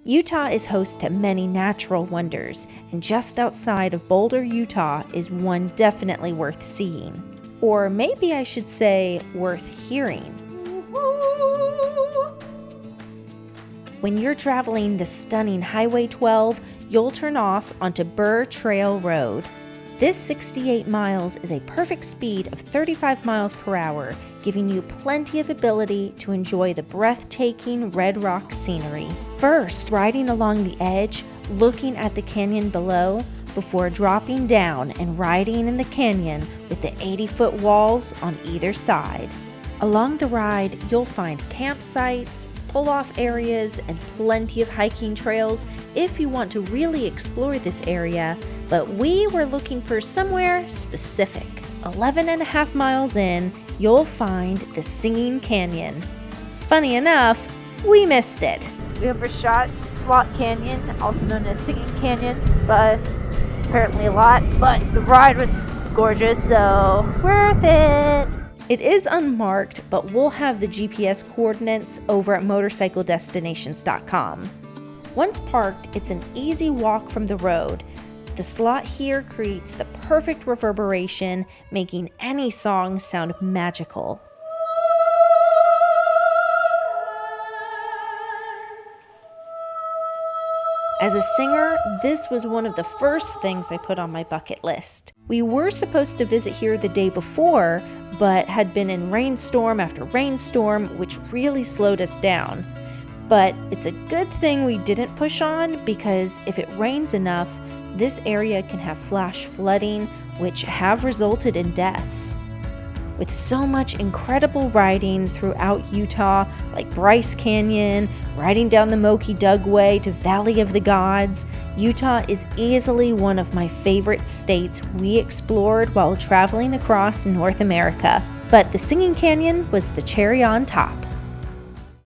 Utah is host to many natural wonders, and just outside of Boulder, Utah is one definitely worth seeing. Or maybe I should say, worth hearing. When you're traveling the stunning Highway 12, you'll turn off onto Burr Trail Road. This 68 miles is a perfect speed of 35 miles per hour, giving you plenty of ability to enjoy the breathtaking red rock scenery. First, riding along the edge, looking at the canyon below, before dropping down and riding in the canyon with the 80-foot walls on either side. Along the ride, you'll find campsites, pull-off areas, and plenty of hiking trails if you want to really explore this area, but we were looking for somewhere specific. 11.5 miles in, you'll find the Singing Canyon. Funny enough, we missed it. We overshot Slot Canyon, also known as Singing Canyon, but apparently a lot, but the ride was gorgeous, so worth it. It is unmarked, but we'll have the GPS coordinates over at motorcycledestinations.com. Once parked, it's an easy walk from the road. The slot here creates the perfect reverberation, making any song sound magical. As a singer, this was one of the first things I put on my bucket list. We were supposed to visit here the day before, but had been in rainstorm after rainstorm, which really slowed us down. But it's a good thing we didn't push on, because if it rains enough, this area can have flash flooding, which have resulted in deaths. With so much incredible riding throughout Utah, like Bryce Canyon, riding down the Moki Dugway to Valley of the Gods, Utah is easily one of my favorite states we explored while traveling across North America. But the Singing Canyon was the cherry on top.